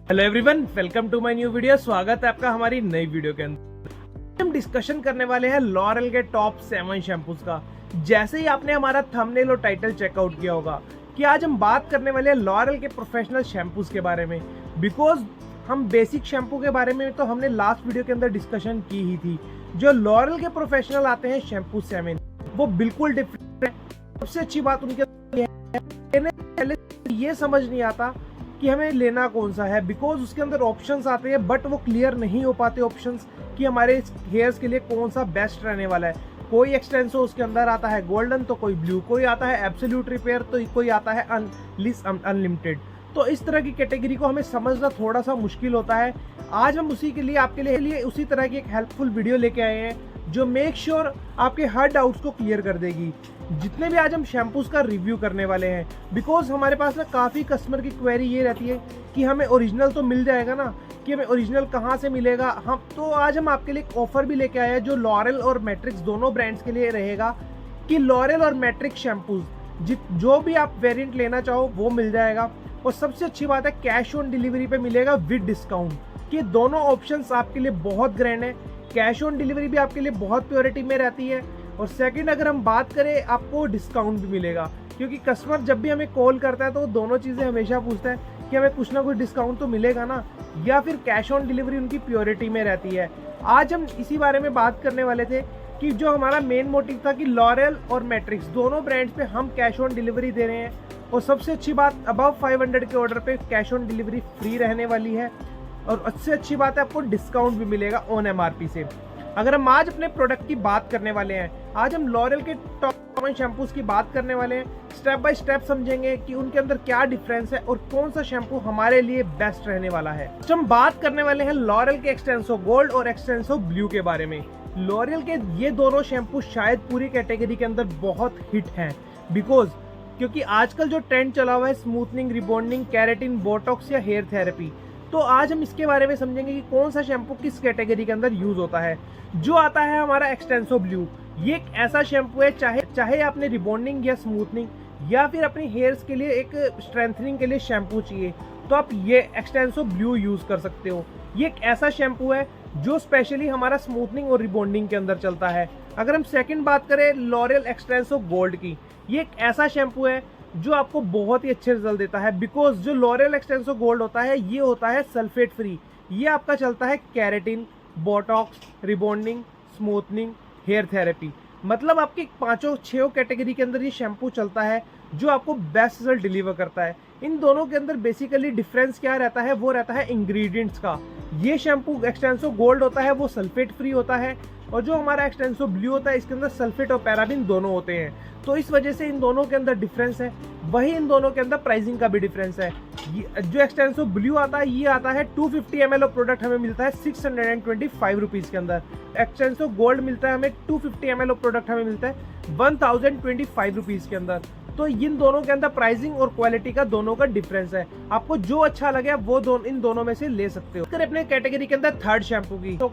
Hello everyone, welcome to my new video. स्वागत है आपका हमारी नई वीडियो के अंदर। हम डिस्कशन करने वाले हैं लॉरेल के टॉप 7 शैम्पूज का। जैसे ही आपने हमारा थंबनेल और टाइटल चेकआउट किया होगा कि आज हम बात करने वाले हैं लॉरेल के प्रोफेशनल शैम्पूज के बारे में। बिकॉज हम बेसिक शैम्पू के बारे में तो हमने लास्ट वीडियो के अंदर डिस्कशन की ही थी। जो लॉरेल के प्रोफेशनल आते हैं शैम्पू 7 वो बिल्कुल डिफरेंट है। सबसे अच्छी बात उनके पहले ये समझ नहीं आता कि हमें लेना कौन सा है, बिकॉज उसके अंदर ऑप्शंस आते हैं बट वो क्लियर नहीं हो पाते ऑप्शंस कि हमारे हेयर्स के लिए कौन सा बेस्ट रहने वाला है। कोई एक्सटेंसो उसके अंदर आता है गोल्डन, तो कोई ब्लू, कोई आता है एब्सोल्यूट रिपेयर, तो कोई आता है अनलिमिटेड। तो इस तरह की कैटेगरी को हमें समझना थोड़ा सा मुश्किल होता है। आज हम उसी के लिए आपके लिए उसी तरह की एक हेल्पफुल वीडियो लेके आए हैं जो मेक श्योर आपके हर डाउट्स को क्लियर कर देगी। जितने भी आज हम शैम्पूज का रिव्यू करने वाले हैं, बिकॉज हमारे पास ना काफ़ी कस्टमर की क्वेरी ये रहती है कि हमें ओरिजिनल तो मिल जाएगा ना, कि हमें ओरिजिनल कहाँ से मिलेगा। हम तो आज हम आपके लिए एक ऑफर भी लेके आए हैं जो लॉरेल और मैट्रिक्स दोनों ब्रांड्स के लिए रहेगा कि लॉरेल और मैट्रिक्स शैम्पूज जो भी आप वेरिएंट लेना चाहो वो मिल जाएगा। और सबसे अच्छी बात है कैश ऑन डिलीवरी पे मिलेगा विद डिस्काउंट। कि दोनों ऑप्शंस आपके लिए बहुत ग्रैंड है। कैश ऑन डिलीवरी भी आपके लिए बहुत प्योरिटी में रहती है, और सेकंड अगर हम बात करें आपको डिस्काउंट भी मिलेगा। क्योंकि कस्टमर जब भी हमें कॉल करता है तो दोनों चीज़ें हमेशा पूछता है कि हमें कुछ ना कुछ डिस्काउंट तो मिलेगा ना, या फिर कैश ऑन डिलीवरी उनकी प्योरिटी में रहती है। आज हम इसी बारे में बात करने वाले थे कि जो हमारा मेन मोटिव था कि लॉरेल और मैट्रिक्स दोनों ब्रांड्स पे हम कैश ऑन डिलीवरी दे रहे हैं। और सबसे अच्छी बात, अबव 500 के ऑर्डर पे कैश ऑन डिलीवरी फ्री रहने वाली है। और सबसे अच्छी बात है आपको डिस्काउंट भी मिलेगा ऑन MRP से। अगर हम आज अपने प्रोडक्ट की बात करने वाले हैं, आज हम लॉरेल के टॉप 7 शैम्पूज की बात करने वाले हैं। स्टेप बाय स्टेप समझेंगे कि उनके अंदर क्या डिफरेंस है और कौन सा शैम्पू हमारे लिए बेस्ट रहने वाला है। तो हम बात करने वाले हैं लॉरेल के एक्सटेंसो गोल्ड और एक्सटेंसो ब्लू के बारे में। लॉरेल के ये दोनों शैम्पू शायद पूरी कैटेगरी के अंदर बहुत हिट हैं, बिकॉज क्योंकि आजकल जो ट्रेंड चला हुआ है स्मूथनिंग, रिबॉन्डिंग, केराटिन, बोटॉक्स या हेयर थेरेपी, तो आज हम इसके बारे में समझेंगे कि कौन सा शैम्पू किस कैटेगरी के अंदर यूज होता है। जो आता है हमारा एक्सटेंसो ब्लू, ये एक ऐसा शैम्पू है चाहे आपने रिबॉन्डिंग या स्मूथनिंग या फिर अपनी हेयर्स के लिए एक स्ट्रेंथनिंग के लिए शैम्पू चाहिए तो आप ये एक्सटेंसो ब्लू यूज कर सकते हो। ये एक ऐसा शैम्पू है जो स्पेशली हमारा स्मूथनिंग और रिबॉन्डिंग के अंदर चलता है। अगर हम सेकंड बात करें लॉरेल एक्सटेंसो गोल्ड की, ये एक ऐसा शैम्पू है जो आपको बहुत ही अच्छे रिजल्ट देता है। बिकॉज जो लॉरेल एक्सटेंसो गोल्ड होता है ये होता है सल्फेट फ्री। ये आपका चलता है keratin, Botox, rebonding, smoothening, hair therapy, मतलब आपकी 5-6 कैटेगरी के अंदर ये शैम्पू चलता है जो आपको बेस्ट रिजल्ट डिलीवर करता है। इन दोनों के अंदर बेसिकली डिफरेंस क्या रहता है, वो रहता है इंग्रेडिएंट्स का। ये शैम्पू एक्सटेंसो गोल्ड होता है वो सल्फेट फ्री होता है, और जो हमारा एक्सटेंसो ब्लू होता है इसके अंदर सल्फेट और पैराबिन दोनों होते हैं। तो इस वजह से इन दोनों के अंदर डिफरेंस है। वही इन दोनों के अंदर प्राइसिंग का भी डिफरेंस है। जो एक्सटेंसो ब्लू आता है ये आता है 250 ml ऑफ प्रोडक्ट हमें मिलता है 625 रुपीज़ के अंदर। एक्सटेंसो गोल्ड मिलता है हमें 250 ml ऑफ प्रोडक्ट हमें मिलता है 1025 रुपीज़ के अंदर। तो इन दोनों के अंदर प्राइसिंग और क्वालिटी का दोनों का डिफरेंस है। आपको जो अच्छा लगे वो इन दोनों में से ले सकते हो। अगर अपने कैटेगरी के अंदर थर्ड शैम्पू की तो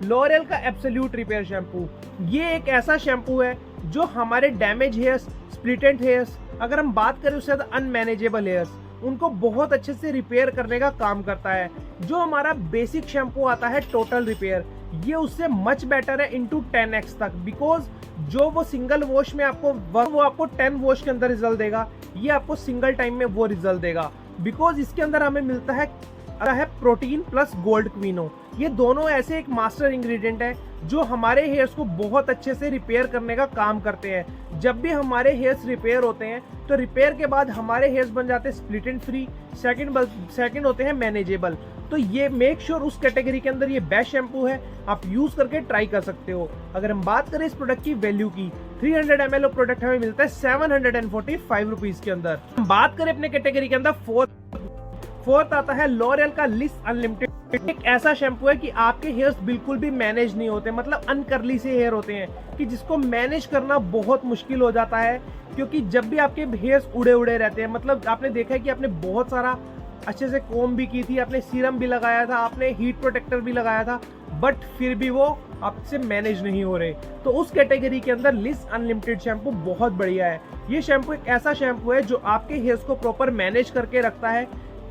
लॉरेल का एब्सोल्यूट रिपेयर शैम्पू, ये एक ऐसा शैम्पू है जो हमारे डैमेज हेयर्स, स्प्लिटेंट हेयर्स, अगर हम बात करें उससे ज्यादा अनमैनेजेबल हेयर्स, उनको बहुत अच्छे से रिपेयर करने का काम करता है। जो हमारा बेसिक शैम्पू आता है टोटल रिपेयर, ये उससे मच बेटर है इनटू 10x तक। बिकॉज जो वो सिंगल वॉश में आपको वो आपको 10 वॉश के अंदर रिजल्ट देगा, ये आपको सिंगल टाइम में वो रिजल्ट देगा। बिकॉज इसके अंदर हमें मिलता है प्रोटीन प्लस गोल्ड क्विनो। ये दोनों ऐसे एक मास्टर इंग्रेडिएंट है जो हमारे हेयर्स को बहुत अच्छे से रिपेयर करने का काम करते हैं। जब भी हमारे हेयर्स रिपेयर होते हैं तो रिपेयर के बाद हमारे हेयर्स बन जाते हैं स्प्लिट एंड फ्री, सेकंड होते हैं मैनेजेबल। तो ये मेक श्योर उस कैटेगरी के अंदर ये बेस्ट शैम्पू है, आप यूज करके ट्राई कर सकते हो। अगर हम बात करें इस प्रोडक्ट की वैल्यू की, 300 ml ऑफ प्रोडक्ट हमें मिलता है 745 रुपीज के अंदर। हम बात करें अपने कैटेगरी के अंदर फोर्थ आता है लॉरेल का लिस अनलिमिटेड। एक ऐसा शैम्पू है कि आपके हेयर्स बिल्कुल भी मैनेज नहीं होते, मतलब अनकर्ली से हेयर होते हैं कि जिसको मैनेज करना बहुत मुश्किल हो जाता है। क्योंकि जब भी आपके हेयर्स उड़े उड़े रहते हैं, मतलब आपने देखा है कि आपने बहुत सारा अच्छे से कोम भी की थी, आपने सीरम भी लगाया था, आपने हीट प्रोटेक्टर भी लगाया था, बट फिर भी वो आपसे मैनेज नहीं हो रहे। तो उस कैटेगरी के अंदर लिस अनलिमिटेड शैम्पू बहुत बढ़िया है। ये शैम्पू एक ऐसा शैम्पू है जो आपके हेयर्स को प्रॉपर मैनेज करके रखता है।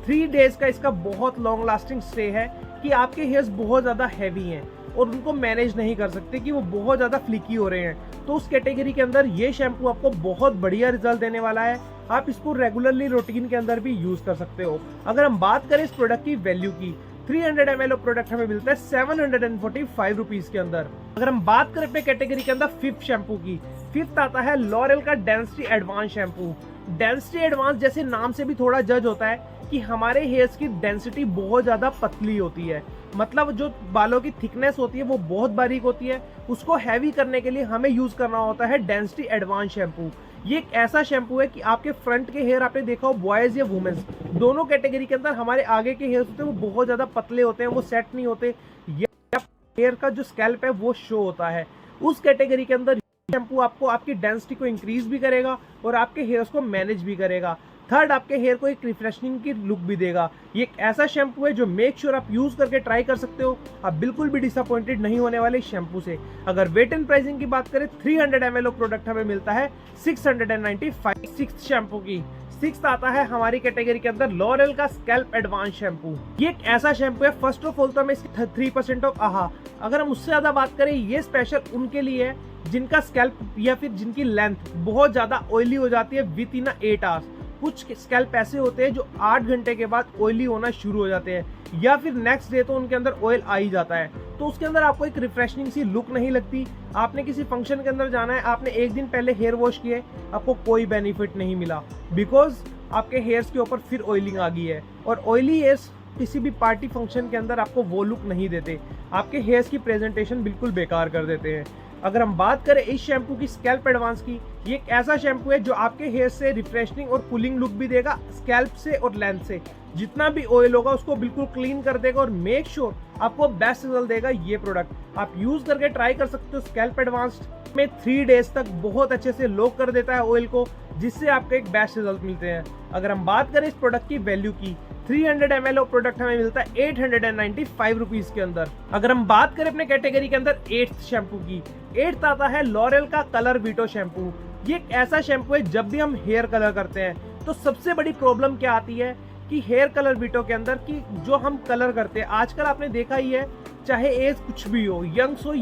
3 डेज का इसका बहुत लॉन्ग लास्टिंग स्टे है कि आपके हेयर्स बहुत ज़्यादा हैवी हैं और उनको मैनेज नहीं कर सकते कि वो बहुत ज़्यादा फ्लिकी हो रहे हैं। तो उस कैटेगरी के अंदर ये शैम्पू आपको बहुत बढ़िया रिजल्ट देने वाला है। आप इसको रेगुलरली रूटीन के अंदर भी यूज़ कर सकते हो। अगर हम बात करें इस प्रोडक्ट की वैल्यू की, 300 ml प्रोडक्ट हमें मिलता है 745 रुपीज़ के अंदर। अगर हम बात करें अपने कैटेगरी के अंदर फिफ्थ शैम्पू की, फिफ्थ आता है लॉरेल का density advance shampoo. Density advance जैसे नाम से भी थोड़ा जज होता है कि हमारे हेयर्स की डेंसिटी बहुत ज़्यादा पतली होती है, मतलब जो बालों की थिकनेस होती है वो बहुत बारीक होती है। उसको हैवी करने के लिए हमें यूज़ करना होता है डेंसिटी एडवांस शैम्पू। ये एक ऐसा शैम्पू है कि आपके फ्रंट के हेयर आपने देखा हो, बॉयज़ या वुमेन्स दोनों कैटेगरी के अंदर हमारे आगे के हेयर्स होते हैं वो बहुत ज़्यादा पतले होते हैं, वो सेट नहीं होते, या हेयर का जो स्कैल्प है वो शो होता है। उस कैटेगरी के अंदर शैम्पू आपको आपकी डेंसिटी को इंक्रीज भी करेगा और आपके हेयर्स को मैनेज भी करेगा। थर्ड, आपके हेयर को एक रिफ्रेशनिंग की लुक भी देगा। ये एक ऐसा शैम्पू है जो मेक श्योर आप यूज करके ट्राई कर सकते हो, आप बिल्कुल भी डिसअपॉइंटेड नहीं होने वाले शैम्पू से। अगर वेट एंड प्राइसिंग की बात करें, 300 ml प्रोडक्ट हमें मिलता है 695। सिक्स्थ शैम्पू की सिक्स्थ आता है हमारी कैटेगरी के अंदर लॉरेल का स्कैल्प एडवांस शैम्पू। ये एक ऐसा शैम्पू है, फर्स्ट ऑफ ऑल तो हमें इसकी 3% ऑफ आहा। अगर हम उससे ज्यादा बात करें, ये स्पेशल उनके लिए है जिनका स्कैल्प या फिर जिनकी लेंथ बहुत ज्यादा ऑयली हो जाती है विद इन 8 आवर्स। कुछ स्कैल्प ऐसे होते हैं जो 8 घंटे के बाद ऑयली होना शुरू हो जाते हैं या फिर नेक्स्ट डे तो उनके अंदर ऑयल आ ही जाता है। तो उसके अंदर आपको एक रिफ्रेशनिंग सी लुक नहीं लगती। आपने किसी फंक्शन के अंदर जाना है, आपने एक दिन पहले हेयर वॉश किए, आपको कोई बेनिफिट नहीं मिला बिकॉज आपके हेयर्स के ऊपर फिर ऑयलिंग आ गई है। और ऑयली हेयर्स किसी भी पार्टी फंक्शन के अंदर आपको वो लुक नहीं देते, आपके हेयर्स की प्रेजेंटेशन बिल्कुल बेकार कर देते हैं। अगर हम बात करें इस शैम्पू की स्कैल्प एडवांस की, ये एक ऐसा शैम्पू है जो आपके हेयर से रिफ्रेशनिंग और कूलिंग लुक भी देगा, स्कैल्प से और लेंथ से जितना भी ऑयल होगा उसको बिल्कुल क्लीन कर देगा और मेक श्योर आपको बेस्ट रिजल्ट देगा। ये प्रोडक्ट आप यूज करके ट्राई कर सकते हो। स्कैल्प एडवांस में 3 डेज तक बहुत अच्छे से लॉक कर देता है ऑयल को, जिससे आपको एक बेस्ट रिजल्ट मिलते हैं। अगर हम बात करें इस प्रोडक्ट की वैल्यू की, 300 ml प्रोडक्ट हमें मिलता है 895 रुपीज के अंदर। अगर हम बात करें अपने कैटेगरी के अंदर 8th शैम्पू की, 8th आता है लॉरेल का कलर वीटो शैम्पू। ये एक ऐसा शैम्पू है जब भी हम हेयर कलर करते हैं तो सबसे बड़ी प्रॉब्लम क्या आती है कि हेयर कलर वीटो के अंदर कि जो हम कलर करते हैं, आजकल आपने देखा ही है, चाहे एज कुछ भी हो, यंग हो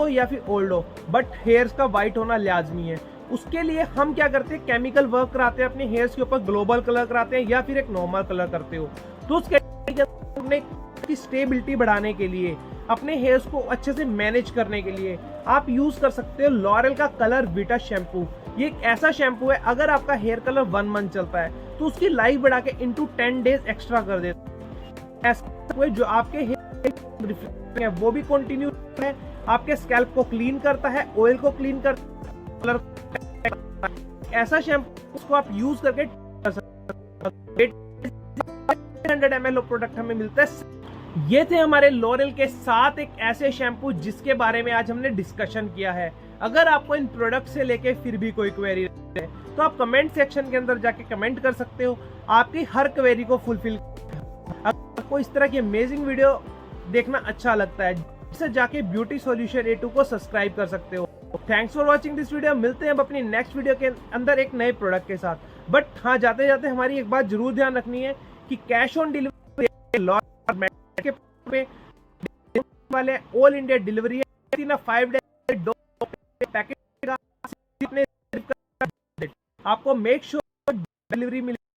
या फिर ओल्ड हो, बट हेयर्स का वाइट होना लाजमी है। उसके लिए हम क्या करते हैं, केमिकल वर्क कराते हैं अपने हेयर्स के ऊपर, ग्लोबल कलर कराते हैं या फिर एक नॉर्मल कलर करते हो। तो उसके स्टेबिलिटी बढ़ाने के लिए, अपने हेयर्स को अच्छे से मैनेज करने के लिए आप यूज कर सकते हो लॉरेल का कलर वीटा शैम्पू। ये एक ऐसा शैम्पू है, अगर आपका हेयर कलर 1 मंथ चलता है तो उसकी लाइफ बढ़ा के इनटू 10 डेज एक्स्ट्रा कर देता है। ऐसा जो आपके हेयर है वो भी कंटिन्यू है, आपके स्कैल्प को क्लीन करता है, ऑयल को क्लीन करता है। ऐसा शैम्पू उसको आप यूज करके कर सकते हैं। 100 ml प्रोडक्ट हमें मिलता है। ये थे हमारे लॉरेल के 7 एक ऐसे शैम्पू जिसके बारे में आज हमने डिस्कशन किया है। अगर आपको इन प्रोडक्ट से लेके फिर भी कोई क्वेरी है तो आप कमेंट सेक्शन के अंदर जाके कमेंट कर सकते हो, आपकी हर क्वेरी को फुलफिल। अगर आपको इस तरह की अमेजिंग वीडियो देखना अच्छा लगता है, जिससे जाके ब्यूटी सॉल्यूशन A2 को सब्सक्राइब कर सकते हो। Thanks for watching this video. मिलते हैं अब अपनी नेक्स्ट वीडियो के अंदर एक नए प्रोडक्ट के साथ। बट हाँ, जाते जाते हमारी एक बात जरूर ध्यान रखनी है कि कैश ऑन डिलीवरी वाले ऑल इंडिया डिलीवरी है। 5 डेज पैकेट आपको मेक श्योर डिलीवरी मिले।